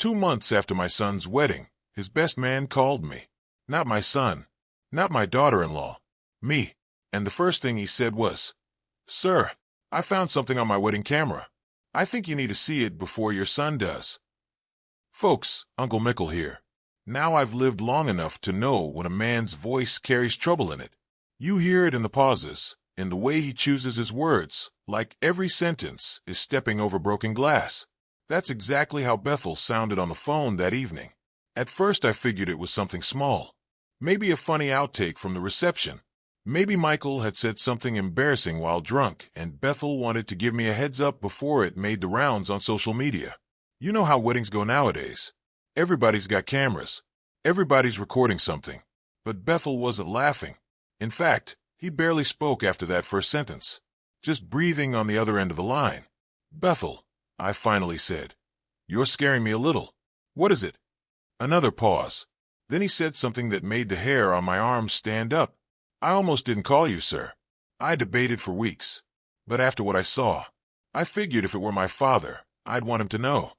2 months after my son's wedding, his best man called me. Not my son, not my daughter-in-law, me. And the first thing he said was, "Sir, I found something on my wedding camera. I think you need to see it before your son does." Folks, Uncle Mickle here. Now I've lived long enough to know when a man's voice carries trouble in it. You hear it in the pauses, in the way he chooses his words, like every sentence is stepping over broken glass. That's exactly how Bethel sounded on the phone that evening. At first I figured it was something small. Maybe a funny outtake from the reception. Maybe Michael had said something embarrassing while drunk, and Bethel wanted to give me a heads up before it made the rounds on social media. You know how weddings go nowadays. Everybody's got cameras. Everybody's recording something. But Bethel wasn't laughing. In fact, he barely spoke after that first sentence, just breathing on the other end of the line. "Bethel," I finally said, "you're scaring me a little. What is it?" Another pause. Then he said something that made the hair on my arm stand up. "I almost didn't call you, sir. I debated for weeks. But after what I saw, I figured if it were my father, I'd want him to know."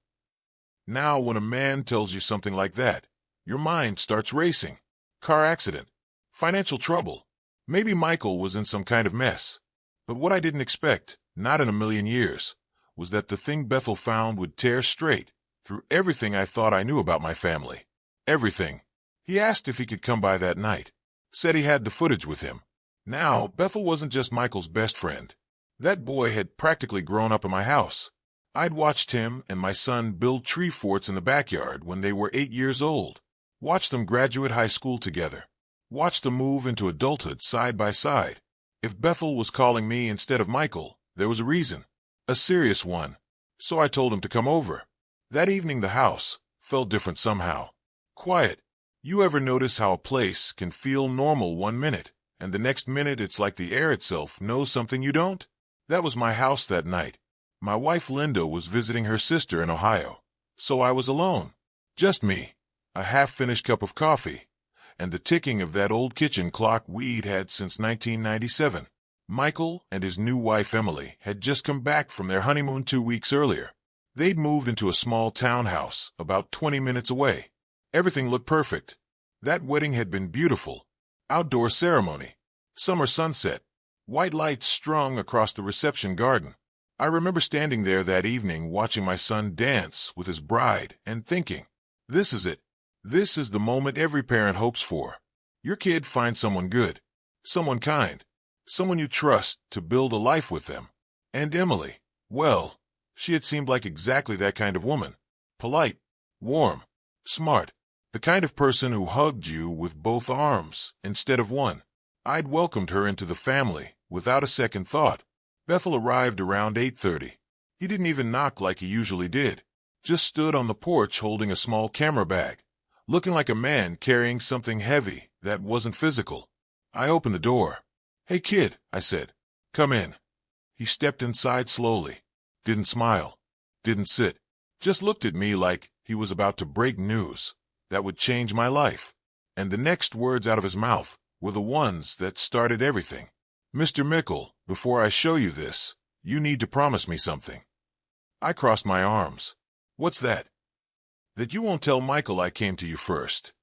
Now, when a man tells you something like that, your mind starts racing. Car accident. Financial trouble. Maybe Michael was in some kind of mess. But what I didn't expect, not in a million years, was that the thing Bethel found would tear straight through everything I thought I knew about my family. Everything. He asked if he could come by that night. Said he had the footage with him. Now, Bethel wasn't just Michael's best friend. That boy had practically grown up in my house. I'd watched him and my son build tree forts in the backyard when they were 8 years old. Watched them graduate high school together. Watched them move into adulthood side by side. If Bethel was calling me instead of Michael, there was a reason. A serious one. So I told him to come over. That evening the house felt different somehow. Quiet. You ever notice how a place can feel normal 1 minute, and the next minute it's like the air itself knows something you don't? That was my house that night. My wife Linda was visiting her sister in Ohio, so I was alone. Just me, a half-finished cup of coffee, and the ticking of that old kitchen clock we'd had since 1997. Michael and his new wife Emily had just come back from their honeymoon 2 weeks earlier. They'd moved into a small townhouse about 20 minutes away. Everything looked perfect. That wedding had been beautiful. Outdoor ceremony. Summer sunset. White lights strung across the reception garden. I remember standing there that evening watching my son dance with his bride and thinking, this is it. This is the moment every parent hopes for. Your kid finds someone good, someone kind, someone you trust to build a life with them. And Emily, well, she had seemed like exactly that kind of woman. Polite, warm, smart, the kind of person who hugged you with both arms instead of one. I'd welcomed her into the family without a second thought. Bethel arrived around 8:30. He didn't even knock like he usually did. Just stood on the porch holding a small camera bag, looking like a man carrying something heavy that wasn't physical. I opened the door. "Hey kid," I said. "Come in." He stepped inside slowly. Didn't smile. Didn't sit. Just looked at me like he was about to break news that would change my life. And the next words out of his mouth were the ones that started everything. "Mr. Mickle, before I show you this, you need to promise me something." I crossed my arms. "What's that?" "That you won't tell Michael I came to you first."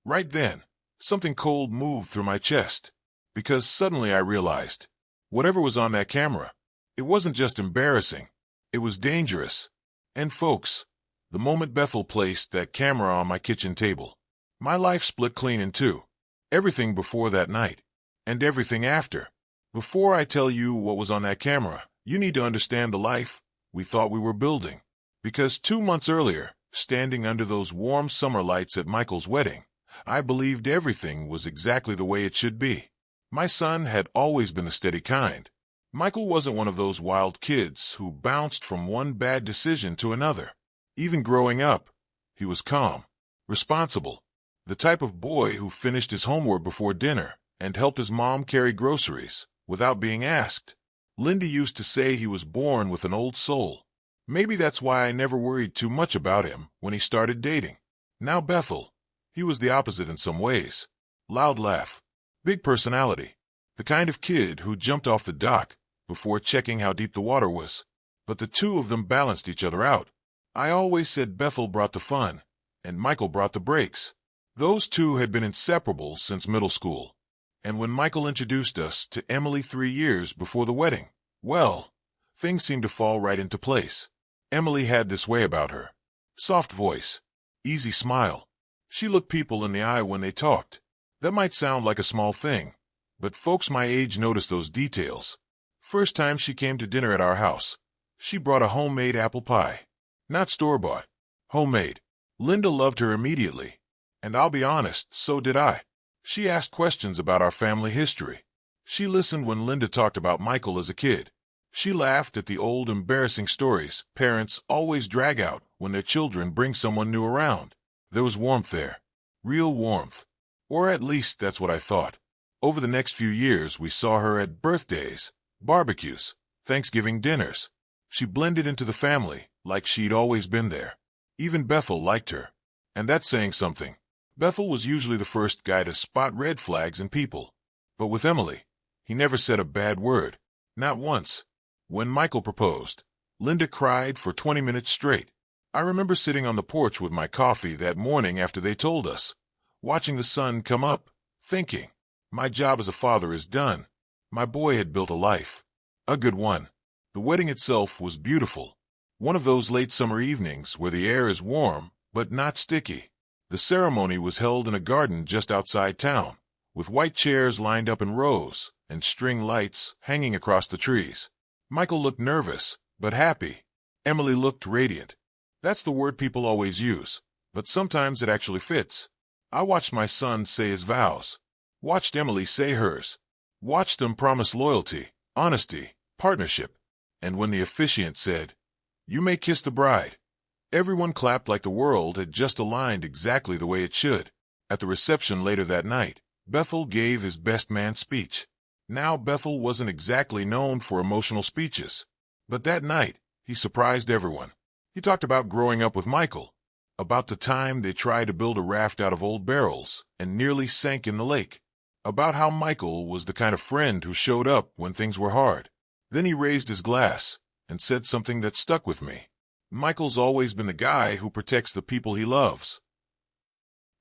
Right then, something cold moved through my chest, because suddenly I realized, whatever was on that camera, it wasn't just embarrassing, it was dangerous. And folks, the moment Bethel placed that camera on my kitchen table, my life split clean in two. Everything before that night, and everything after. Before I tell you what was on that camera, you need to understand the life we thought we were building. Because 2 months earlier, standing under those warm summer lights at Michael's wedding, I believed everything was exactly the way it should be. My son had always been the steady kind. Michael wasn't one of those wild kids who bounced from one bad decision to another. Even growing up, he was calm, responsible, the type of boy who finished his homework before dinner and helped his mom carry groceries without being asked. Linda used to say he was born with an old soul. Maybe that's why I never worried too much about him when he started dating. Now Bethel, he was the opposite in some ways. Loud laugh, big personality, the kind of kid who jumped off the dock before checking how deep the water was. But the two of them balanced each other out. I always said Bethel brought the fun, and Michael brought the breaks. Those two had been inseparable since middle school. And when Michael introduced us to Emily 3 years before the wedding, well, things seemed to fall right into place. Emily had this way about her. Soft voice, easy smile. She looked people in the eye when they talked. That might sound like a small thing, but folks my age noticed those details. First time she came to dinner at our house, she brought a homemade apple pie. Not store-bought. Homemade. Linda loved her immediately. And I'll be honest, so did I. She asked questions about our family history. She listened when Linda talked about Michael as a kid. She laughed at the old embarrassing stories parents always drag out when their children bring someone new around. There was warmth there. Real warmth. Or at least that's what I thought. Over the next few years, we saw her at birthdays, barbecues, Thanksgiving dinners. She blended into the family like she'd always been there. Even Bethel liked her. And that's saying something. Bethel was usually the first guy to spot red flags in people. But with Emily, he never said a bad word. Not once. When Michael proposed, Linda cried for 20 minutes straight. I remember sitting on the porch with my coffee that morning after they told us, watching the sun come up, thinking, my job as a father is done. My boy had built a life. A good one. The wedding itself was beautiful. One of those late summer evenings where the air is warm, but not sticky. The ceremony was held in a garden just outside town, with white chairs lined up in rows and string lights hanging across the trees. Michael looked nervous, but happy. Emily looked radiant. That's the word people always use, but sometimes it actually fits. I watched my son say his vows. Watched Emily say hers. Watched them promise loyalty, honesty, partnership. And when the officiant said, "You may kiss the bride," everyone clapped like the world had just aligned exactly the way it should. At the reception later that night, Bethel gave his best man speech. Now Bethel wasn't exactly known for emotional speeches, but that night he surprised everyone. He talked about growing up with Michael, about the time they tried to build a raft out of old barrels and nearly sank in the lake, about how Michael was the kind of friend who showed up when things were hard. Then he raised his glass and said something that stuck with me. Michael's always been the guy who protects the people he loves.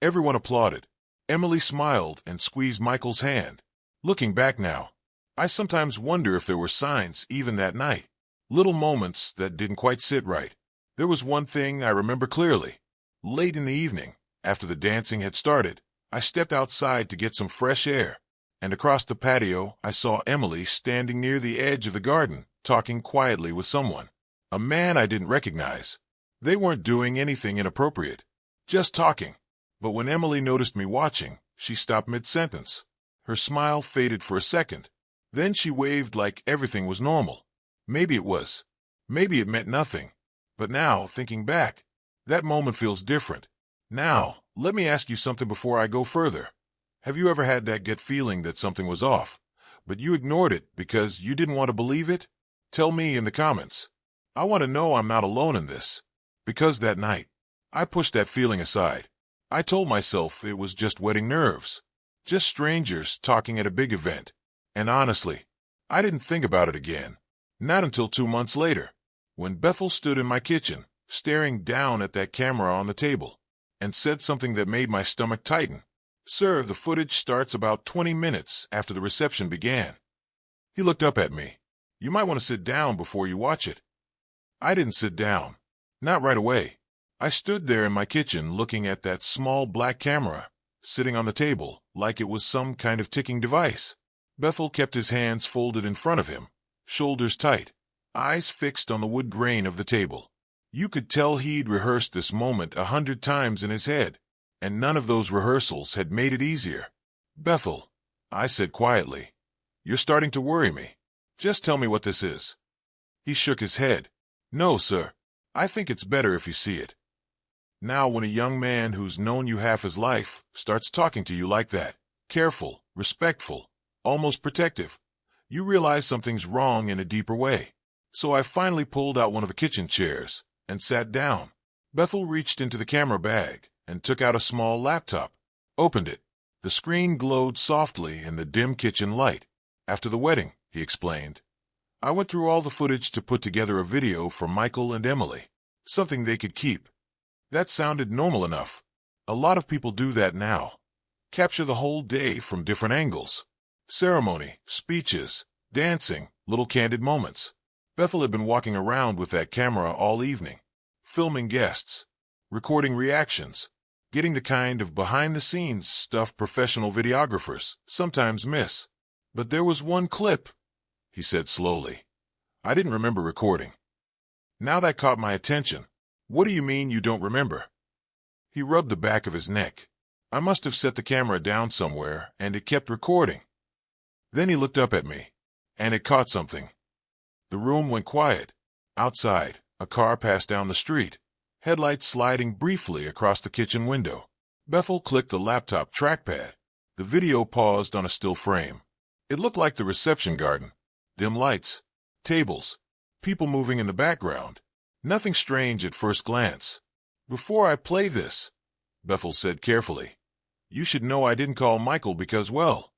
Everyone applauded. Emily smiled and squeezed Michael's hand. Looking back now, I sometimes wonder if there were signs even that night. Little moments that didn't quite sit right. There was one thing I remember clearly. Late in the evening, after the dancing had started, I stepped outside to get some fresh air, and across the patio I saw Emily standing near the edge of the garden, talking quietly with someone. A man I didn't recognize. They weren't doing anything inappropriate, just talking. But when Emily noticed me watching, she stopped mid-sentence. Her smile faded for a second. Then she waved like everything was normal. Maybe it was. Maybe it meant nothing. But now, thinking back, that moment feels different. Now, let me ask you something before I go further. Have you ever had that gut feeling that something was off, but you ignored it because you didn't want to believe it? Tell me in the comments. I want to know I'm not alone in this. Because that night, I pushed that feeling aside. I told myself it was just wedding nerves. Just strangers talking at a big event. And honestly, I didn't think about it again. Not until 2 months later, when Bethel stood in my kitchen, staring down at that camera on the table, and said something that made my stomach tighten. "Sir, the footage starts about 20 minutes after the reception began." He looked up at me. "You might want to sit down before you watch it." I didn't sit down. Not right away. I stood there in my kitchen looking at that small black camera, sitting on the table like it was some kind of ticking device. Bethel kept his hands folded in front of him, shoulders tight, eyes fixed on the wood grain of the table. You could tell he'd rehearsed this moment 100 times in his head, and none of those rehearsals had made it easier. "Bethel," I said quietly, "you're starting to worry me. Just tell me what this is." He shook his head. "No, sir. I think it's better if you see it." Now, when a young man who's known you half his life starts talking to you like that, careful, respectful, almost protective, you realize something's wrong in a deeper way. So I finally pulled out one of the kitchen chairs and sat down. Bethel reached into the camera bag and took out a small laptop, opened it. The screen glowed softly in the dim kitchen light. "After the wedding," he explained, "I went through all the footage to put together a video for Michael and Emily. something they could keep. That sounded normal enough. A lot of people do that now. Capture the whole day from different angles. Ceremony, speeches, dancing, little candid moments. Bethel had been walking around with that camera all evening, filming guests, recording reactions, getting the kind of behind-the-scenes stuff professional videographers sometimes miss. But there was one clip, he said slowly, I didn't remember recording. Now that caught my attention. What do you mean you don't remember? He rubbed the back of his neck. I must have set the camera down somewhere, and it kept recording. Then he looked up at me, and it caught something. The room went quiet. Outside, a car passed down the street, headlights sliding briefly across the kitchen window. Bethel clicked the laptop trackpad. The video paused on a still frame. It looked like the reception garden. Dim lights, tables, people moving in the background. Nothing strange at first glance. Before I play this, Bethel said carefully, you should know I didn't call Michael because, well,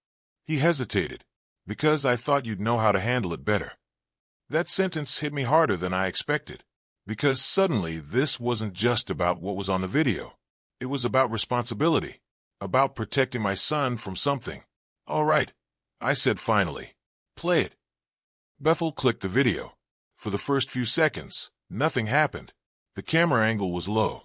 he hesitated, because I thought you'd know how to handle it better. That sentence hit me harder than I expected, because suddenly this wasn't just about what was on the video. It was about responsibility, about protecting my son from something. All right, I said finally. Play it. Bethel clicked the video. For the first few seconds, nothing happened. The camera angle was low,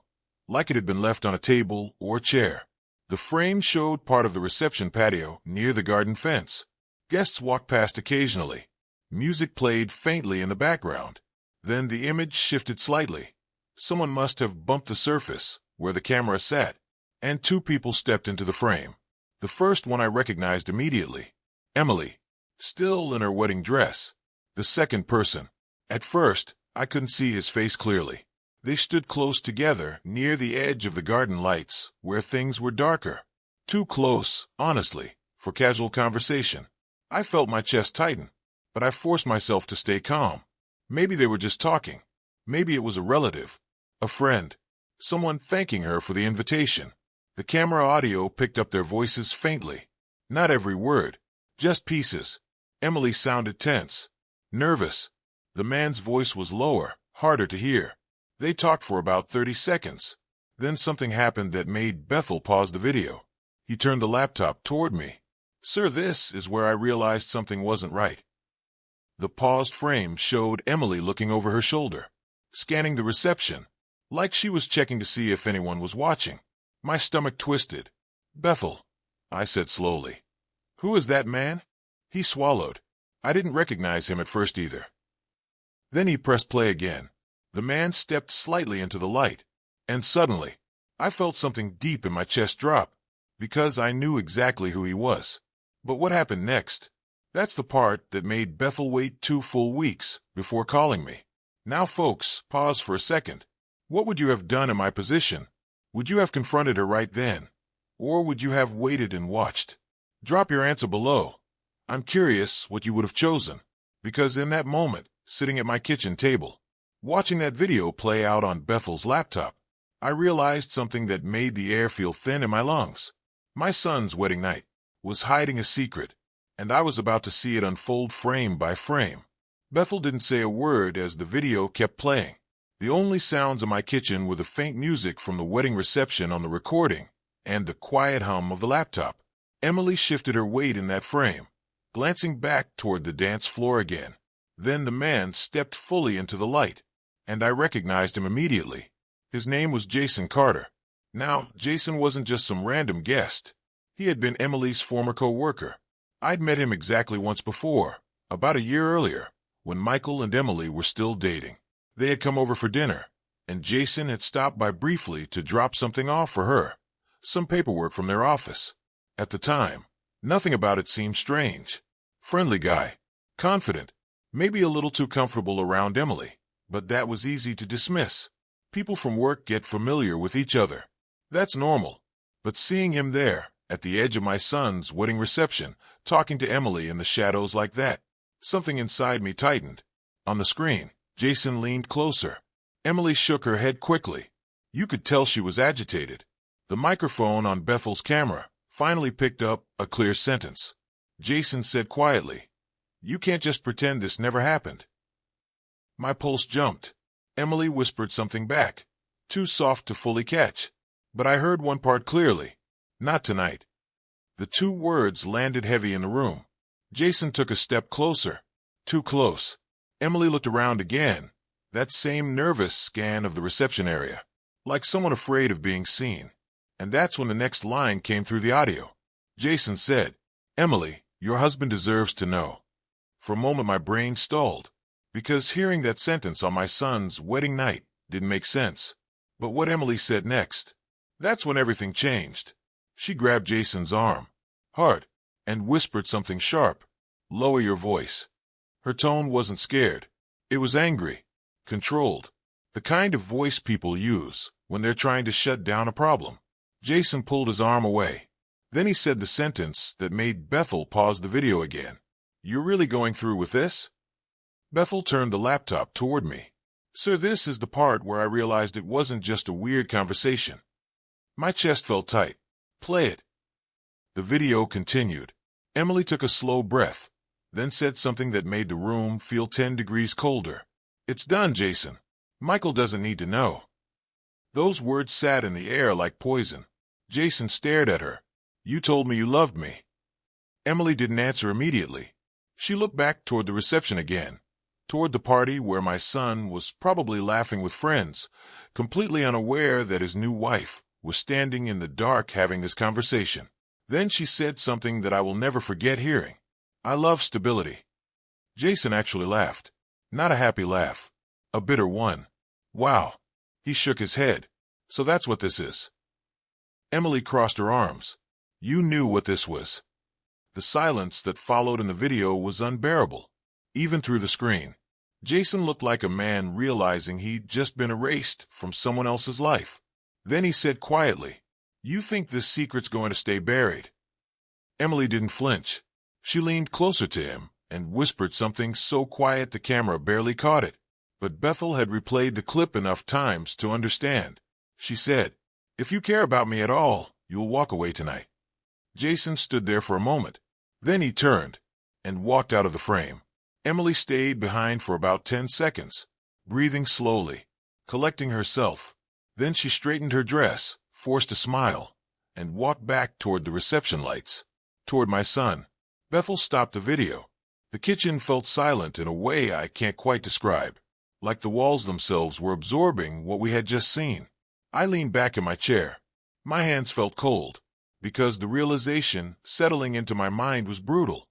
like it had been left on a table or chair. The frame showed part of the reception patio near the garden fence. Guests walked past occasionally. Music played faintly in the background. Then the image shifted slightly. Someone must have bumped the surface where the camera sat, and two people stepped into the frame. The first one I recognized immediately. Emily, still in her wedding dress. The second person. At first, I couldn't see his face clearly. They stood close together near the edge of the garden lights, where things were darker. Too close, honestly, for casual conversation. I felt my chest tighten, but I forced myself to stay calm. Maybe they were just talking. Maybe it was a relative, a friend, someone thanking her for the invitation. The camera audio picked up their voices faintly. Not every word, just pieces. Emily sounded tense, nervous. The man's voice was lower, harder to hear. They talked for about 30 seconds. Then something happened that made Bethel pause the video. He turned the laptop toward me. Sir, this is where I realized something wasn't right. The paused frame showed Emily looking over her shoulder, scanning the reception, like she was checking to see if anyone was watching. My stomach twisted. Bethel, I said slowly. Who is that man? He swallowed. I didn't recognize him at first either. Then he pressed play again. The man stepped slightly into the light, and suddenly, I felt something deep in my chest drop, because I knew exactly who he was. But what happened next? That's the part that made Bethel wait 2 full weeks before calling me. Now, folks, pause for a second. What would you have done in my position? Would you have confronted her right then? Or would you have waited and watched? Drop your answer below. I'm curious what you would have chosen, because in that moment, sitting at my kitchen table, watching that video play out on Bethel's laptop, I realized something that made the air feel thin in my lungs. My son's wedding night was hiding a secret, and I was about to see it unfold frame by frame. Bethel didn't say a word as the video kept playing. The only sounds in my kitchen were the faint music from the wedding reception on the recording and the quiet hum of the laptop. Emily shifted her weight in that frame, glancing back toward the dance floor again. Then the man stepped fully into the light, and I recognized him immediately. His name was Jason Carter. Now, Jason wasn't just some random guest. He had been Emily's former co-worker. I'd met him exactly once before, about a year earlier, when Michael and Emily were still dating. They had come over for dinner, and Jason had stopped by briefly to drop something off for her, some paperwork from their office. At the time, nothing about it seemed strange. Friendly guy, confident, maybe a little too comfortable around Emily, but that was easy to dismiss. People from work get familiar with each other. That's normal. But seeing him there, at the edge of my son's wedding reception, talking to Emily in the shadows like that, something inside me tightened. On the screen, Jason leaned closer. Emily shook her head quickly. You could tell she was agitated. The microphone on Bethel's camera finally picked up a clear sentence. Jason said quietly, "You can't just pretend this never happened." My pulse jumped. Emily whispered something back, too soft to fully catch. But I heard one part clearly. Not tonight. The two words landed heavy in the room. Jason took a step closer. Too close. Emily looked around again, that same nervous scan of the reception area, like someone afraid of being seen. And that's when the next line came through the audio. Jason said, "Emily, your husband deserves to know." For a moment my brain stalled, because hearing that sentence on my son's wedding night didn't make sense. But what Emily said next, that's when everything changed. She grabbed Jason's arm, hard, and whispered something sharp. "Lower your voice." Her tone wasn't scared. It was angry, controlled, the kind of voice people use when they're trying to shut down a problem. Jason pulled his arm away. Then he said the sentence that made Bethel pause the video again. "You're really going through with this?" Bethel turned the laptop toward me. "Sir, this is the part where I realized it wasn't just a weird conversation." My chest felt tight. "Play it." The video continued. Emily took a slow breath, then said something that made the room feel 10 degrees colder. "It's done, Jason. Michael doesn't need to know." Those words sat in the air like poison. Jason stared at her. "You told me you loved me." Emily didn't answer immediately. She looked back toward the reception again, toward the party where my son was probably laughing with friends, completely unaware that his new wife was standing in the dark having this conversation. Then she said something that I will never forget hearing. "I love stability." Jason actually laughed. Not a happy laugh. A bitter one. "Wow." He shook his head. "So that's what this is." Emily crossed her arms. "You knew what this was." The silence that followed in the video was unbearable, even through the screen. Jason looked like a man realizing he'd just been erased from someone else's life. Then he said quietly, "You think this secret's going to stay buried?" Emily didn't flinch. She leaned closer to him and whispered something so quiet the camera barely caught it. But Bethel had replayed the clip enough times to understand. She said, "If you care about me at all, you'll walk away tonight." Jason stood there for a moment. Then he turned and walked out of the frame. Emily stayed behind for about 10 seconds, breathing slowly, collecting herself. Then she straightened her dress, forced a smile, and walked back toward the reception lights, toward my son. Bethel stopped the video. The kitchen felt silent in a way I can't quite describe, like the walls themselves were absorbing what we had just seen. I leaned back in my chair. My hands felt cold, because the realization settling into my mind was brutal.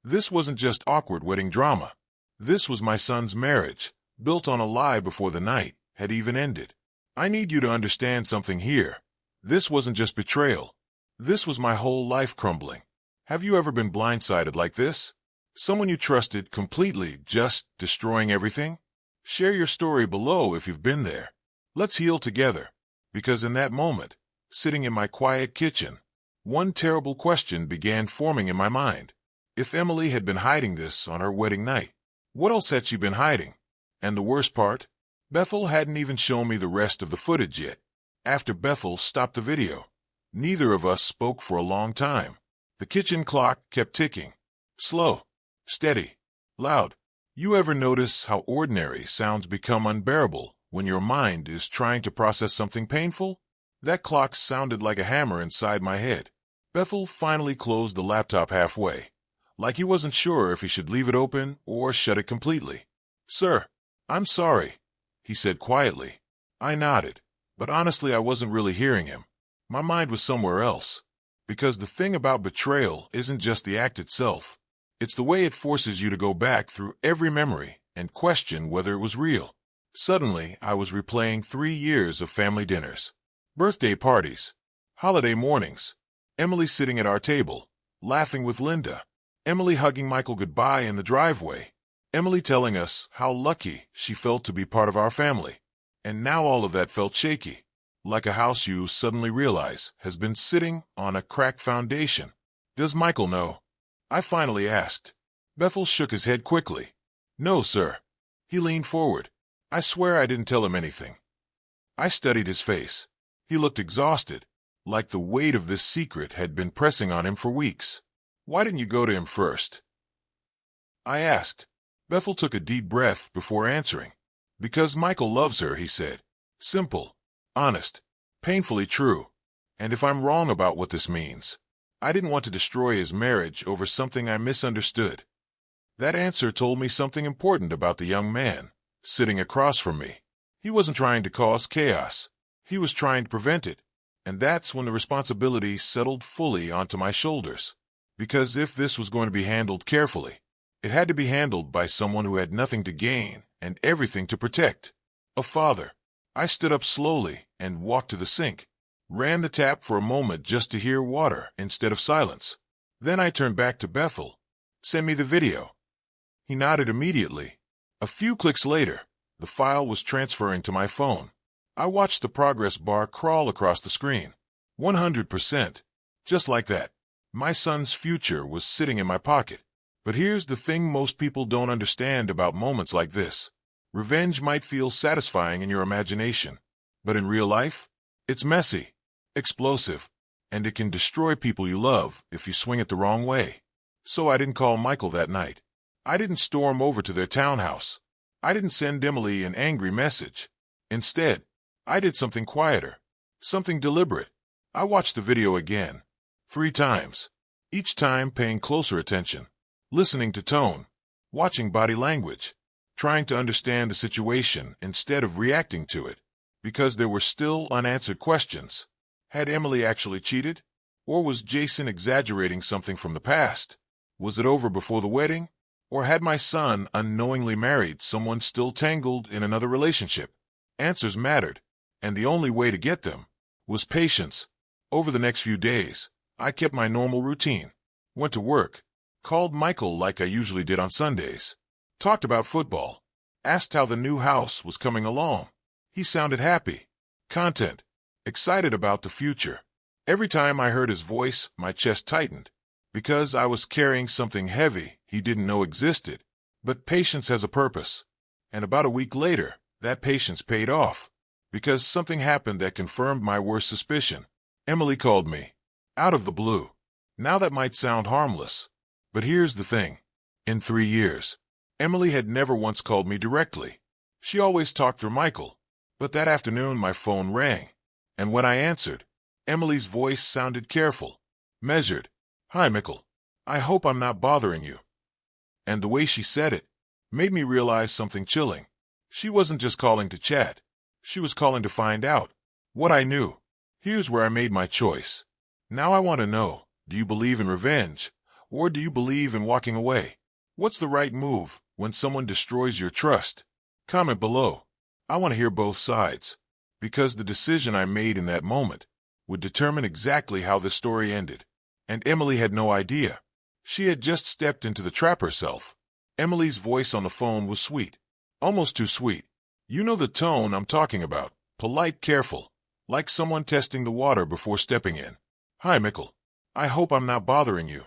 This wasn't just awkward wedding drama. This was my son's marriage, built on a lie before the night had even ended. I need you to understand something here. This wasn't just betrayal. This was my whole life crumbling. Have you ever been blindsided like this? Someone you trusted completely just destroying everything? Share your story below if you've been there. Let's heal together. Because in that moment, sitting in my quiet kitchen, one terrible question began forming in my mind. If Emily had been hiding this on her wedding night, what else had she been hiding? And the worst part? Bethel hadn't even shown me the rest of the footage yet. After Bethel stopped the video, neither of us spoke for a long time. The kitchen clock kept ticking. Slow, steady, loud. You ever notice how ordinary sounds become unbearable when your mind is trying to process something painful? That clock sounded like a hammer inside my head. Bethel finally closed the laptop halfway, like he wasn't sure if he should leave it open or shut it completely. "Sir, I'm sorry," he said quietly. I nodded, but honestly I wasn't really hearing him. My mind was somewhere else. Because the thing about betrayal isn't just the act itself. It's the way it forces you to go back through every memory and question whether it was real. Suddenly, I was replaying 3 years of family dinners, birthday parties, holiday mornings, Emily sitting at our table, laughing with Linda, Emily hugging Michael goodbye in the driveway, Emily telling us how lucky she felt to be part of our family. And now all of that felt shaky, like a house you suddenly realize has been sitting on a cracked foundation. "Does Michael know?" I finally asked. Bethel shook his head quickly. "No, sir." He leaned forward. "I swear I didn't tell him anything." I studied his face. He looked exhausted, like the weight of this secret had been pressing on him for weeks. "Why didn't you go to him first?" I asked. Bethel took a deep breath before answering. Because Michael loves her, he said. Simple, honest, painfully true. And if I'm wrong about what this means, I didn't want to destroy his marriage over something I misunderstood. That answer told me something important about the young man sitting across from me. He wasn't trying to cause chaos. He was trying to prevent it. And that's when the responsibility settled fully onto my shoulders. Because if this was going to be handled carefully, it had to be handled by someone who had nothing to gain and everything to protect. A father. I stood up slowly and walked to the sink, ran the tap for a moment just to hear water instead of silence. Then I turned back to Bethel. Send me the video. He nodded immediately. A few clicks later, the file was transferring to my phone. I watched the progress bar crawl across the screen. 100%. Just like that. My son's future was sitting in my pocket. But here's the thing most people don't understand about moments like this. Revenge might feel satisfying in your imagination, but in real life, it's messy, explosive, and it can destroy people you love if you swing it the wrong way. So I didn't call Michael that night. I didn't storm over to their townhouse. I didn't send Emily an angry message. Instead, I did something quieter, something deliberate. I watched the video again, 3 times, each time paying closer attention, listening to tone, watching body language, trying to understand the situation instead of reacting to it, because there were still unanswered questions. Had Emily actually cheated? Or was Jason exaggerating something from the past? Was it over before the wedding? Or had my son unknowingly married someone still tangled in another relationship? Answers mattered, and the only way to get them was patience. Over the next few days, I kept my normal routine. Went to work, called Michael like I usually did on Sundays, talked about football, asked how the new house was coming along. He sounded happy, content, excited about the future. Every time I heard his voice, my chest tightened, because I was carrying something heavy he didn't know existed. But patience has a purpose. And about a week later, that patience paid off, because something happened that confirmed my worst suspicion. Emily called me, out of the blue. Now that might sound harmless, but here's the thing. In 3 years, Emily had never once called me directly. She always talked through Michael. But that afternoon my phone rang, and when I answered, Emily's voice sounded careful, measured. Hi, Mickle. I hope I'm not bothering you. And the way she said it made me realize something chilling. She wasn't just calling to chat. She was calling to find out what I knew. Here's where I made my choice. Now I want to know, do you believe in revenge, or do you believe in walking away? What's the right move when someone destroys your trust? Comment below. I want to hear both sides, because the decision I made in that moment would determine exactly how this story ended. And Emily had no idea. She had just stepped into the trap herself. Emily's voice on the phone was sweet, almost too sweet. You know the tone I'm talking about, polite, careful, like someone testing the water before stepping in. Hi, Mickle. I hope I'm not bothering you.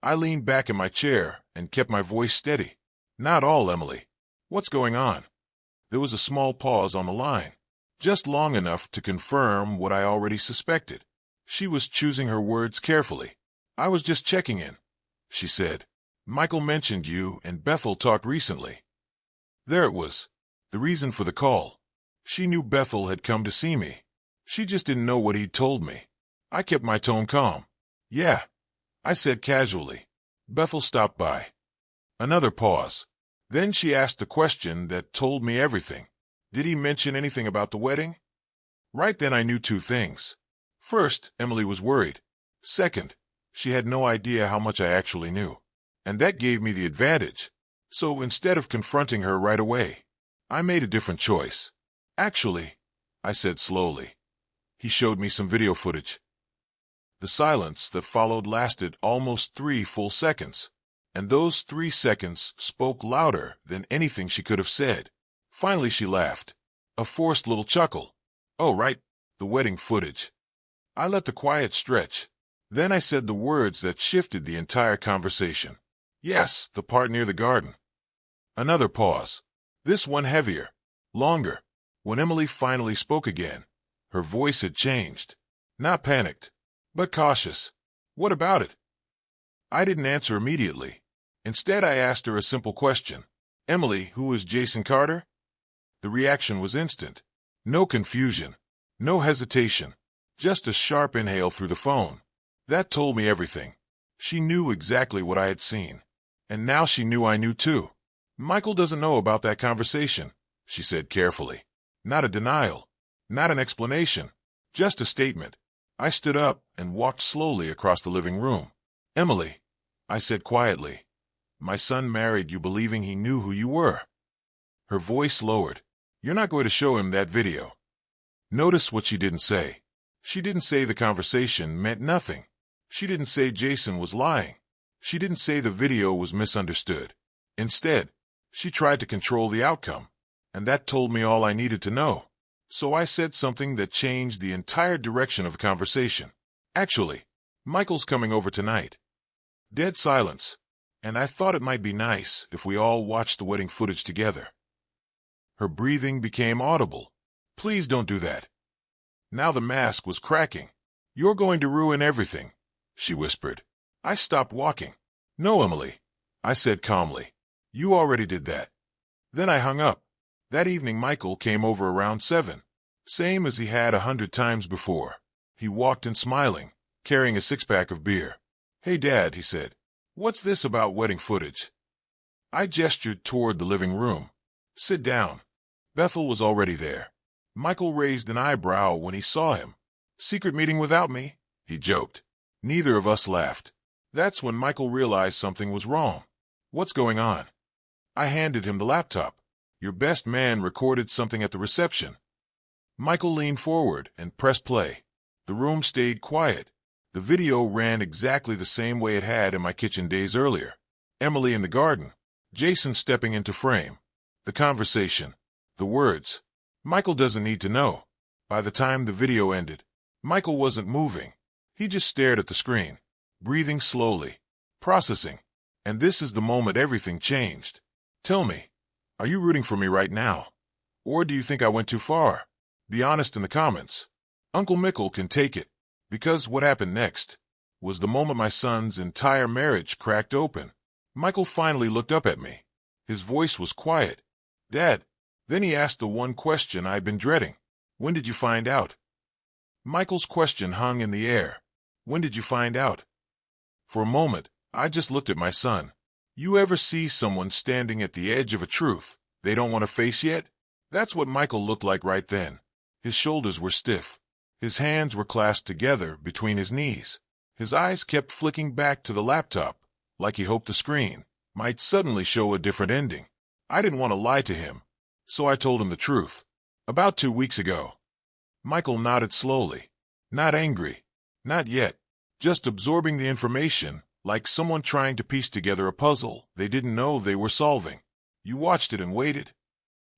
I leaned back in my chair and kept my voice steady. Not all, Emily. What's going on? There was a small pause on the line, just long enough to confirm what I already suspected. She was choosing her words carefully. I was just checking in, she said. Michael mentioned you and Bethel talked recently. There it was, the reason for the call. She knew Bethel had come to see me. She just didn't know what he'd told me. I kept my tone calm. Yeah, I said casually. Bethel stopped by. Another pause. Then she asked a question that told me everything. Did he mention anything about the wedding? Right then I knew 2 things. First, Emily was worried. Second, she had no idea how much I actually knew. And that gave me the advantage. So instead of confronting her right away, I made a different choice. Actually, I said slowly. He showed me some video footage. The silence that followed lasted almost 3 full seconds. And those 3 seconds spoke louder than anything she could have said. Finally she laughed. A forced little chuckle. Oh, right, the wedding footage. I let the quiet stretch. Then I said the words that shifted the entire conversation. Yes, the part near the garden. Another pause. This one heavier, longer. When Emily finally spoke again, her voice had changed. Not panicked, but cautious. What about it? I didn't answer immediately. Instead, I asked her a simple question. Emily, who is Jason Carter? The reaction was instant. No confusion. No hesitation. Just a sharp inhale through the phone. That told me everything. She knew exactly what I had seen. And now she knew I knew too. Michael doesn't know about that conversation, she said carefully. Not a denial. Not an explanation. Just a statement. I stood up and walked slowly across the living room. Emily, I said quietly, my son married you believing he knew who you were. Her voice lowered. You're not going to show him that video. Notice what she didn't say. She didn't say the conversation meant nothing. She didn't say Jason was lying. She didn't say the video was misunderstood. Instead, she tried to control the outcome, and that told me all I needed to know. So I said something that changed the entire direction of the conversation. Actually, Michael's coming over tonight. Dead silence, and I thought it might be nice if we all watched the wedding footage together. Her breathing became audible. Please don't do that. Now the mask was cracking. You're going to ruin everything, she whispered. I stopped walking. No, Emily, I said calmly. You already did that. Then I hung up. That evening Michael came over around 7, same as he had 100 times before. He walked in smiling, carrying a six-pack of beer. Hey, Dad, he said. What's this about wedding footage? I gestured toward the living room. Sit down. Bethel was already there. Michael raised an eyebrow when he saw him. Secret meeting without me? He joked. Neither of us laughed. That's when Michael realized something was wrong. What's going on? I handed him the laptop. Your best man recorded something at the reception. Michael leaned forward and pressed play. The room stayed quiet. The video ran exactly the same way it had in my kitchen days earlier. Emily in the garden. Jason stepping into frame. The conversation. The words. Michael doesn't need to know. By the time the video ended, Michael wasn't moving. He just stared at the screen, breathing slowly, processing. And this is the moment everything changed. Tell me, are you rooting for me right now? Or do you think I went too far? Be honest in the comments. Uncle Mickle can take it, because what happened next was the moment my son's entire marriage cracked open. Michael finally looked up at me. His voice was quiet. Dad. Then he asked the one question I'd been dreading. When did you find out? Michael's question hung in the air. When did you find out? For a moment, I just looked at my son. You ever see someone standing at the edge of a truth they don't want to face yet? That's what Michael looked like right then. His shoulders were stiff. His hands were clasped together between his knees. His eyes kept flicking back to the laptop, like he hoped the screen might suddenly show a different ending. I didn't want to lie to him, so I told him the truth. About 2 weeks ago. Michael nodded slowly. Not angry. Not yet. Just absorbing the information, like someone trying to piece together a puzzle they didn't know they were solving. You watched it and waited?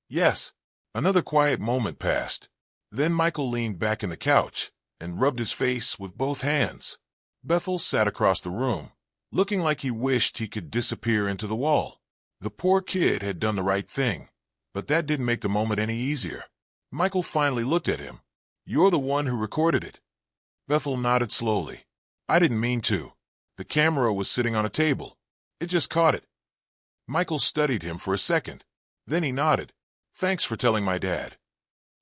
Yes. Another quiet moment passed. Then Michael leaned back in the couch and rubbed his face with both hands. Bethel sat across the room, looking like he wished he could disappear into the wall. The poor kid had done the right thing, but that didn't make the moment any easier. Michael finally looked at him. You're the one who recorded it. Bethel nodded slowly. I didn't mean to. The camera was sitting on a table. It just caught it. Michael studied him for a second. Then he nodded. Thanks for telling my dad.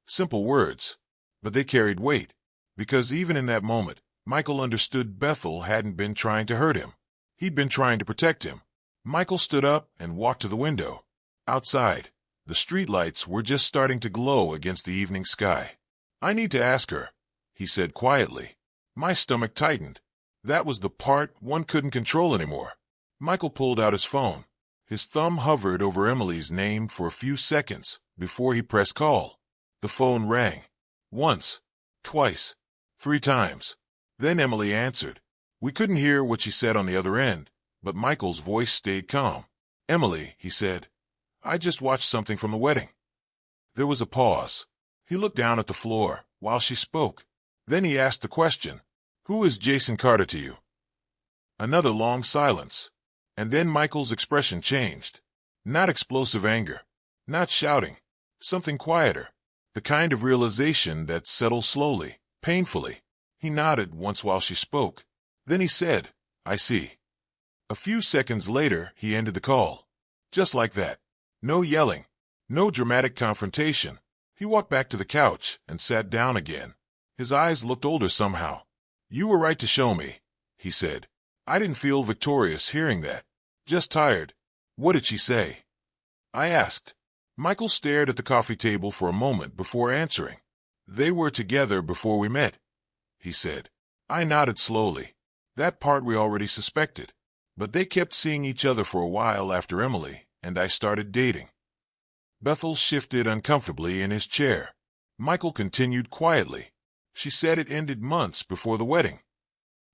Simple words, but they carried weight, because even in that moment, Michael understood Bethel hadn't been trying to hurt him. He'd been trying to protect him. Michael stood up and walked to the window. Outside, the streetlights were just starting to glow against the evening sky. I need to ask her, he said quietly. My stomach tightened. That was the part one couldn't control anymore. Michael pulled out his phone. His thumb hovered over Emily's name for a few seconds before he pressed call. The phone rang. Once, twice, 3 times. Then Emily answered. We couldn't hear what she said on the other end, but Michael's voice stayed calm. Emily, he said, I just watched something from the wedding. There was a pause. He looked down at the floor while she spoke. Then he asked the question, Who is Jason Carter to you? Another long silence. And then Michael's expression changed. Not explosive anger. Not shouting. Something quieter. The kind of realization that settles slowly, painfully. He nodded once while she spoke. Then he said, I see. A few seconds later, he ended the call. Just like that. No yelling. No dramatic confrontation. He walked back to the couch and sat down again. His eyes looked older somehow. "You were right to show me," he said. I didn't feel victorious hearing that. Just tired. "What did she say?" I asked. Michael stared at the coffee table for a moment before answering. "They were together before we met," he said. I nodded slowly. That part we already suspected. But they kept seeing each other for a while after Emily and I started dating. Bethel shifted uncomfortably in his chair. Michael continued quietly. "She said it ended months before the wedding."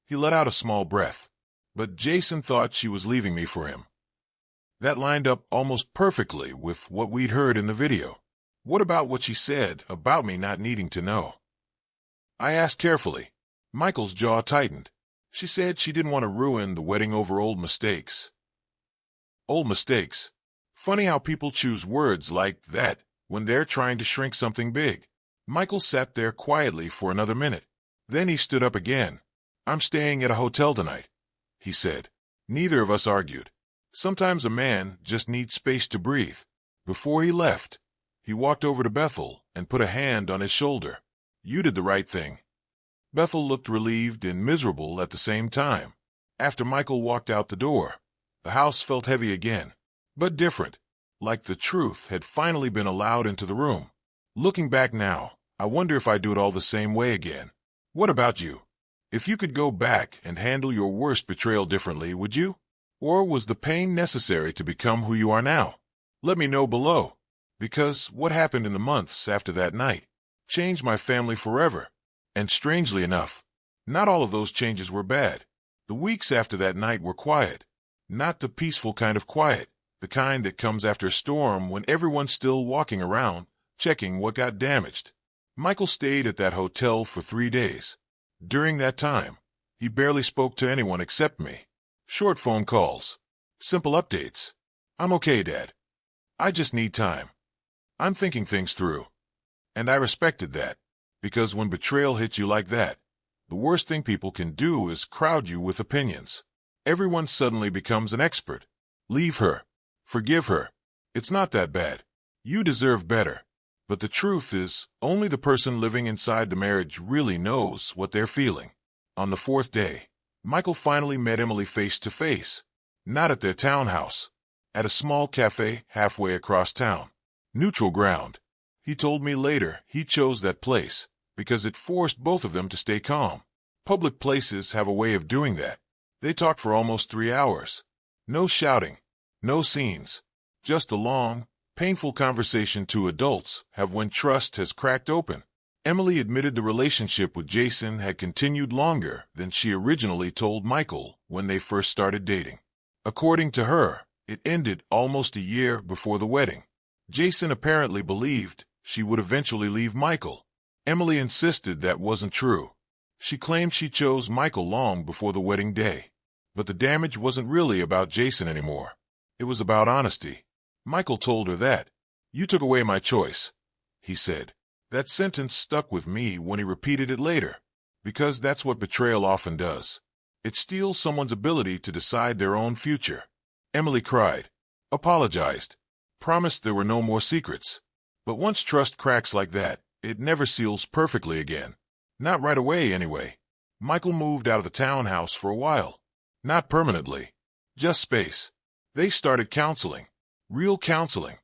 He let out a small breath. "But Jason thought she was leaving me for him." That lined up almost perfectly with what we'd heard in the video. What about what she said about me not needing to know? I asked carefully. Michael's jaw tightened. "She said she didn't want to ruin the wedding over old mistakes." Old mistakes. Funny how people choose words like that when they're trying to shrink something big. Michael sat there quietly for another minute. Then he stood up again. "I'm staying at a hotel tonight," he said. Neither of us argued. Sometimes a man just needs space to breathe. Before he left, he walked over to Bethel and put a hand on his shoulder. "You did the right thing." Bethel looked relieved and miserable at the same time. After Michael walked out the door, the house felt heavy again, but different, like the truth had finally been allowed into the room. Looking back now, I wonder if I'd do it all the same way again. What about you? If you could go back and handle your worst betrayal differently, would you? Or was the pain necessary to become who you are now? Let me know below, because what happened in the months after that night changed my family forever. And strangely enough, not all of those changes were bad. The weeks after that night were quiet. Not the peaceful kind of quiet, the kind that comes after a storm when everyone's still walking around, checking what got damaged. Michael stayed at that hotel for 3 days. During that time, he barely spoke to anyone except me. Short phone calls. Simple updates. "I'm okay, Dad. I just need time. I'm thinking things through." And I respected that, because when betrayal hits you like that, the worst thing people can do is crowd you with opinions. Everyone suddenly becomes an expert. "Leave her. Forgive her. It's not that bad. You deserve better." But the truth is, only the person living inside the marriage really knows what they're feeling. On the 4th day, Michael finally met Emily face to face. Not at their townhouse. At a small cafe halfway across town. Neutral ground. He told me later he chose that place because it forced both of them to stay calm. Public places have a way of doing that. They talked for almost 3 hours. No shouting. No scenes. Just a long, painful conversation two adults have when trust has cracked open. Emily admitted the relationship with Jason had continued longer than she originally told Michael when they first started dating. According to her, it ended almost a year before the wedding. Jason apparently believed she would eventually leave Michael. Emily insisted that wasn't true. She claimed she chose Michael long before the wedding day. But the damage wasn't really about Jason anymore. It was about honesty. Michael told her that. "You took away my choice," he said. That sentence stuck with me when he repeated it later, because that's what betrayal often does. It steals someone's ability to decide their own future. Emily cried, apologized, promised there were no more secrets. But once trust cracks like that, it never seals perfectly again. Not right away, anyway. Michael moved out of the townhouse for a while. Not permanently. Just space. They started counseling. Real counseling.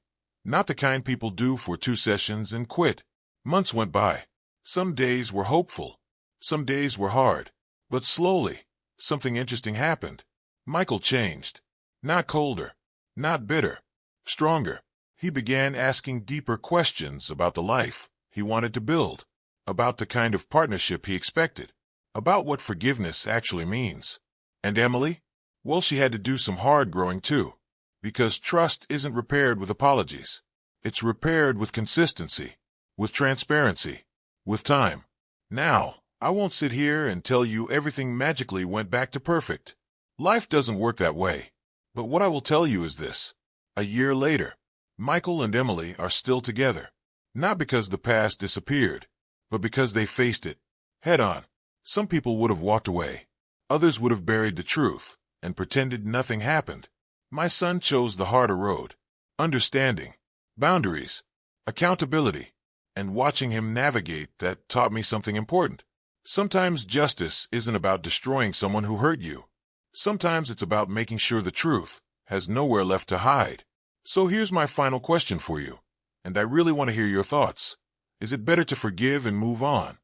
Not the kind people do for 2 sessions and quit. Months went by. Some days were hopeful. Some days were hard. But slowly, something interesting happened. Michael changed. Not colder. Not bitter. Stronger. He began asking deeper questions about the life he wanted to build. About the kind of partnership he expected. About what forgiveness actually means. And Emily? Well, she had to do some hard growing too. Because trust isn't repaired with apologies. It's repaired with consistency. With transparency. With time. Now, I won't sit here and tell you everything magically went back to perfect. Life doesn't work that way. But what I will tell you is this. A year later, Michael and Emily are still together. Not because the past disappeared, but because they faced it head on. Some people would have walked away. Others would have buried the truth and pretended nothing happened. My son chose the harder road. Understanding. boundaries, accountability, and watching him navigate that taught me something important. Sometimes justice isn't about destroying someone who hurt you. Sometimes it's about making sure the truth has nowhere left to hide. So here's my final question for you, and I really want to hear your thoughts. Is it better to forgive and move on,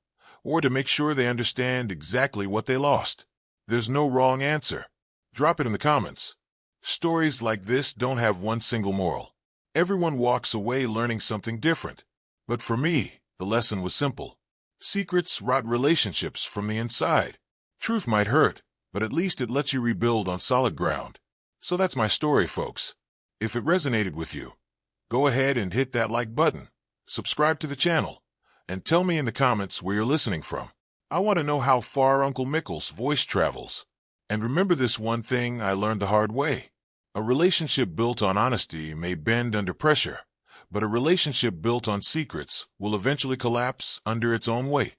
or to make sure they understand exactly what they lost? There's no wrong answer. Drop it in the comments. Stories like this don't have one single moral. Everyone walks away learning something different. But for me, the lesson was simple. Secrets rot relationships from the inside. Truth might hurt, but at least it lets you rebuild on solid ground. So that's my story, folks. If it resonated with you, go ahead and hit that like button, subscribe to the channel, and tell me in the comments where you're listening from. I want to know how far Uncle Mickle's voice travels. And remember this one thing I learned the hard way. A relationship built on honesty may bend under pressure, but a relationship built on secrets will eventually collapse under its own weight.